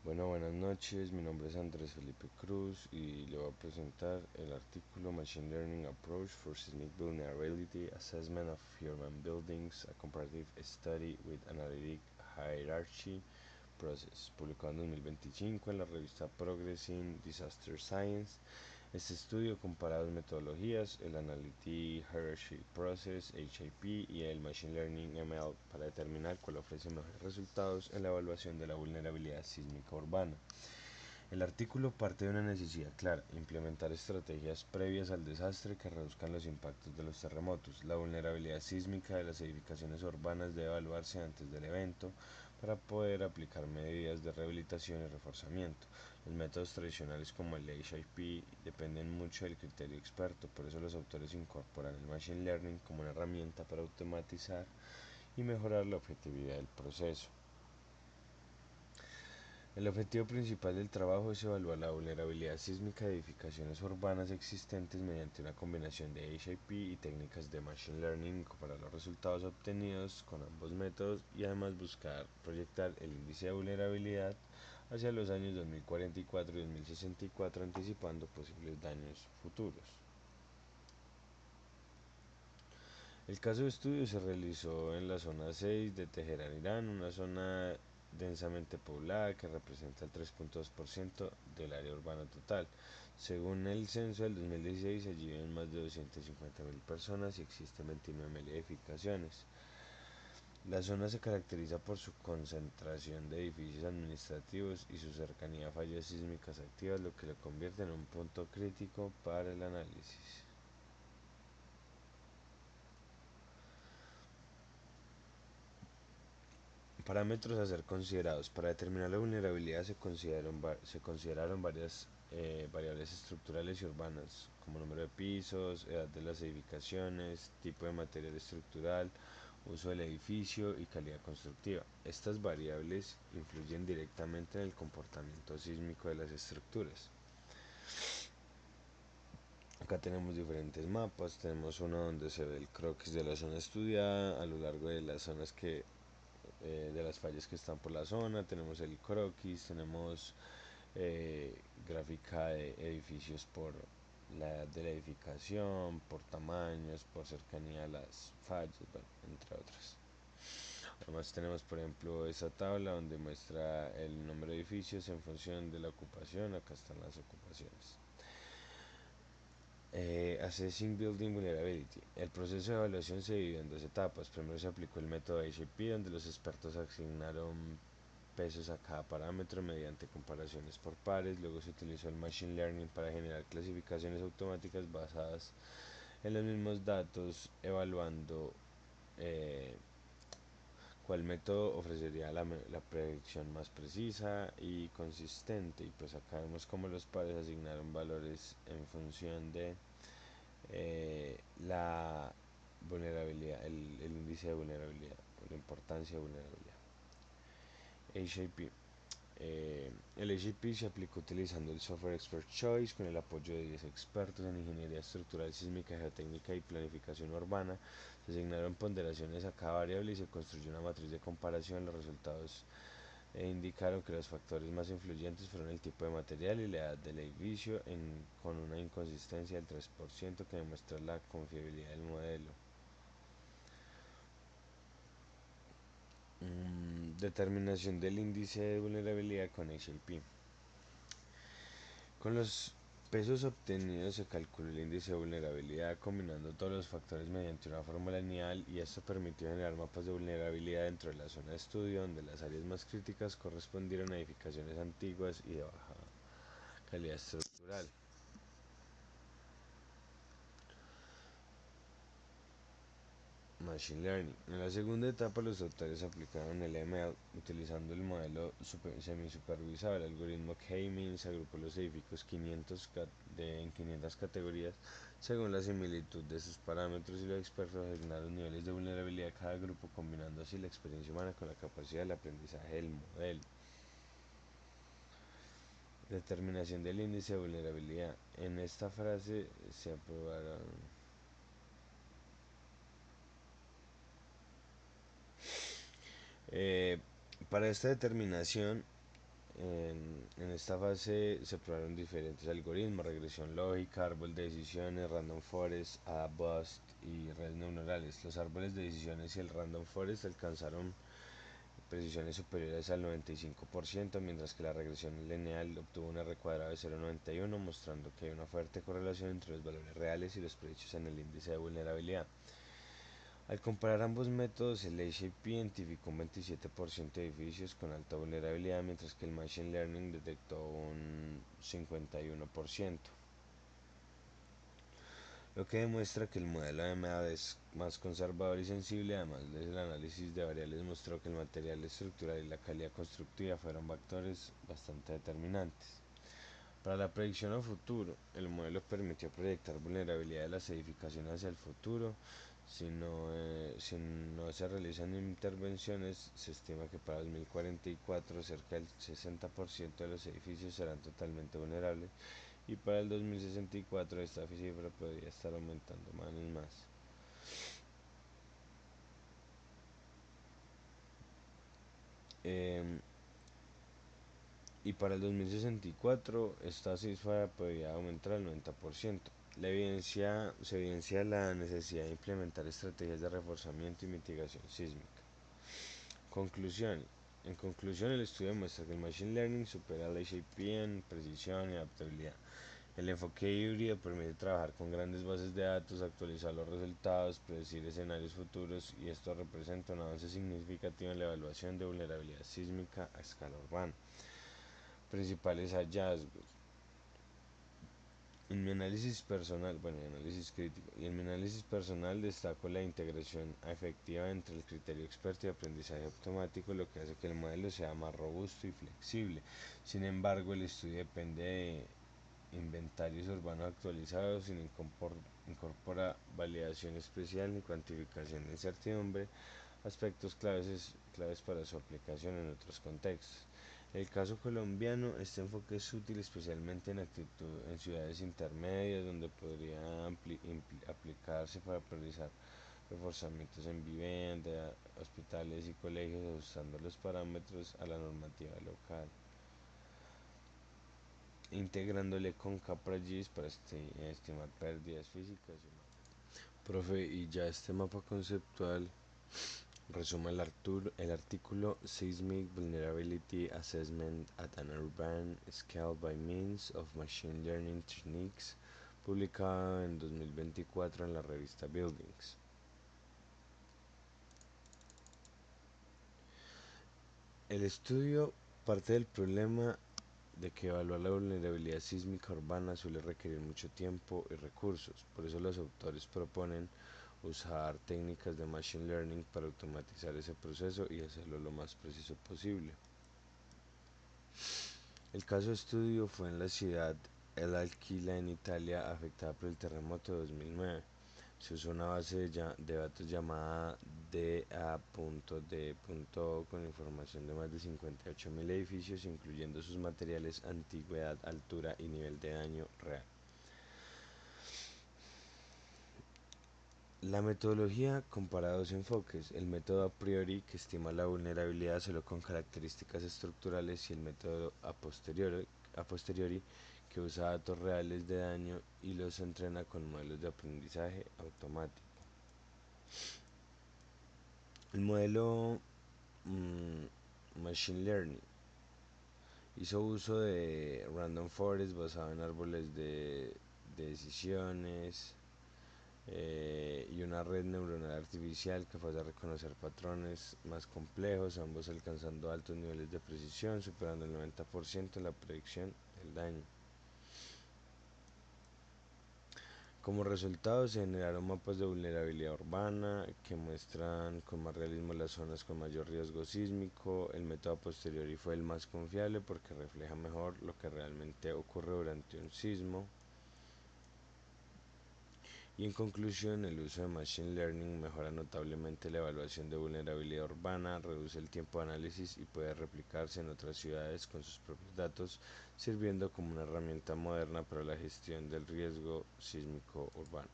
Bueno, buenas noches, mi nombre es Andrés Felipe Cruz y le voy a presentar el artículo Machine Learning Approach for Seismic Vulnerability Assessment of Human Buildings, a Comparative Study with Analytic Hierarchy Process, publicado en 2025 en la revista Progress in Disaster Science. Este estudio compara dos metodologías, el Analytic Hierarchy Process (HIP) y el Machine Learning (ML) para determinar cuál ofrece mejores resultados en la evaluación de la vulnerabilidad sísmica urbana. El artículo parte de una necesidad clara: implementar estrategias previas al desastre que reduzcan los impactos de los terremotos. La vulnerabilidad sísmica de las edificaciones urbanas debe evaluarse antes del evento para poder aplicar medidas de rehabilitación y reforzamiento. Los métodos tradicionales como el HIP dependen mucho del criterio experto, por eso los autores incorporan el Machine Learning como una herramienta para automatizar y mejorar la objetividad del proceso. El objetivo principal del trabajo es evaluar la vulnerabilidad sísmica de edificaciones urbanas existentes mediante una combinación de HIP y técnicas de Machine Learning, comparar los resultados obtenidos con ambos métodos y además buscar proyectar el índice de vulnerabilidad hacia los años 2044 y 2064, anticipando posibles daños futuros. El caso de estudio se realizó en la zona 6 de Teherán, Irán, una zona densamente poblada que representa el 3.2% del área urbana total. Según el censo del 2016, allí viven más de 250.000 personas y existen 29.000 edificaciones. La zona se caracteriza por su concentración de edificios administrativos y su cercanía a fallas sísmicas activas, lo que lo convierte en un punto crítico para el análisis. Parámetros a ser considerados. Para determinar la vulnerabilidad se consideraron varias variables estructurales y urbanas, como número de pisos, edad de las edificaciones, tipo de material estructural, uso del edificio y calidad constructiva. Estas variables influyen directamente en el comportamiento sísmico de las estructuras. Acá tenemos diferentes mapas, tenemos uno donde se ve el croquis de la zona estudiada a lo largo de las zonas de las fallas que están por la zona, tenemos el croquis, tenemos gráfica de edificios por la edad de la edificación, por tamaños, por cercanía a las fallas, bueno, entre otras. Además tenemos por ejemplo esa tabla donde muestra el número de edificios en función de la ocupación, acá están las ocupaciones. Assessing Building Vulnerability. El proceso de evaluación se dividió en dos etapas. Primero se aplicó el método HIP, donde los expertos asignaron pesos a cada parámetro mediante comparaciones por pares. Luego se utilizó el Machine Learning para generar clasificaciones automáticas basadas en los mismos datos, evaluando eh, cuál método ofrecería la predicción más precisa y consistente. Y pues acá vemos cómo los pares asignaron valores en función de la vulnerabilidad, el índice de vulnerabilidad, la importancia de vulnerabilidad. HIP. El HIP se aplicó utilizando el software Expert Choice con el apoyo de 10 expertos en ingeniería estructural, sísmica, geotécnica y planificación urbana. Se asignaron ponderaciones a cada variable y se construyó una matriz de comparación. Los resultados indicaron que los factores más influyentes fueron el tipo de material y la edad del edificio, con una inconsistencia del 3% que demuestra la confiabilidad del modelo. Determinación del índice de vulnerabilidad con HIP. Con los pesos obtenidos se calculó el índice de vulnerabilidad combinando todos los factores mediante una fórmula lineal, y esto permitió generar mapas de vulnerabilidad dentro de la zona de estudio, donde las áreas más críticas correspondieron a edificaciones antiguas y de baja calidad estructural. Machine Learning. En la segunda etapa, los autores aplicaron el ML utilizando el modelo semisupervisado. El algoritmo K-means agrupó los edificios en 500 categorías según la similitud de sus parámetros, y los expertos asignaron niveles de vulnerabilidad a cada grupo, combinando así la experiencia humana con la capacidad de aprendizaje del modelo. Determinación del índice de vulnerabilidad. En esta frase se aprobaron para esta determinación. En esta fase se probaron diferentes algoritmos: regresión lógica, árbol de decisiones, random forest, AdaBoost y redes neuronales. Los árboles de decisiones y el random forest alcanzaron precisiones superiores al 95%, mientras que la regresión lineal obtuvo un R cuadrado de 0,91, mostrando que hay una fuerte correlación entre los valores reales y los predichos en el índice de vulnerabilidad. Al comparar ambos métodos, el HAP identificó un 27% de edificios con alta vulnerabilidad, mientras que el Machine Learning detectó un 51%, lo que demuestra que el modelo de MAD es más conservador y sensible. Además, el análisis de variables mostró que el material estructural y la calidad constructiva fueron factores bastante determinantes. Para la predicción a futuro, el modelo permitió proyectar vulnerabilidad de las edificaciones hacia el futuro. Si no se realizan intervenciones, se estima que para 2044 cerca del 60% de los edificios serán totalmente vulnerables, y para el 2064 esta cifra podría estar aumentando más y más. Eh, y para el 2064 esta cifra podría aumentar al 90%. Se evidencia la necesidad de implementar estrategias de reforzamiento y mitigación sísmica. Conclusión. En conclusión, el estudio muestra que el Machine Learning supera al HAP en precisión y adaptabilidad. El enfoque híbrido permite trabajar con grandes bases de datos, actualizar los resultados, predecir escenarios futuros, y esto representa un avance significativo en la evaluación de vulnerabilidad sísmica a escala urbana. Principales hallazgos. En mi análisis personal, análisis crítico, y en mi análisis personal destaco la integración efectiva entre el criterio experto y aprendizaje automático, lo que hace que el modelo sea más robusto y flexible. Sin embargo, el estudio depende de inventarios urbanos actualizados y no incorpora validación especial ni cuantificación de incertidumbre, aspectos claves para su aplicación en otros contextos. En el caso colombiano, este enfoque es útil especialmente en ciudades intermedias, donde podría aplicarse para priorizar reforzamientos en vivienda, hospitales y colegios, ajustando los parámetros a la normativa local, integrándole con CapraGIS para estimar pérdidas físicas y humanas. Profe, y ya este mapa conceptual resume el artículo Seismic Vulnerability Assessment at an Urban Scale by Means of Machine Learning Techniques, publicado en 2024 en la revista Buildings. El estudio parte del problema de que evaluar la vulnerabilidad sísmica urbana suele requerir mucho tiempo y recursos. Por eso los autores proponen usar técnicas de Machine Learning para automatizar ese proceso y hacerlo lo más preciso posible. El caso de estudio fue en la ciudad El Aquila, en Italia, afectada por el terremoto de 2009. Se usó una base de datos llamada DA.D.O con información de más de 58.000 edificios, incluyendo sus materiales, antigüedad, altura y nivel de daño real. La metodología compara dos enfoques: el método a priori, que estima la vulnerabilidad solo con características estructurales, y el método a posteriori, que usa datos reales de daño y los entrena con modelos de aprendizaje automático. El modelo Machine Learning hizo uso de Random Forest basado en árboles de decisiones, y una red neuronal artificial capaz de reconocer patrones más complejos, ambos alcanzando altos niveles de precisión, superando el 90% en la predicción del daño. Como resultado, se generaron mapas de vulnerabilidad urbana que muestran con más realismo las zonas con mayor riesgo sísmico. El método a posteriori fue el más confiable porque refleja mejor lo que realmente ocurre durante un sismo. Y en conclusión, el uso de Machine Learning mejora notablemente la evaluación de vulnerabilidad urbana, reduce el tiempo de análisis y puede replicarse en otras ciudades con sus propios datos, sirviendo como una herramienta moderna para la gestión del riesgo sísmico urbano.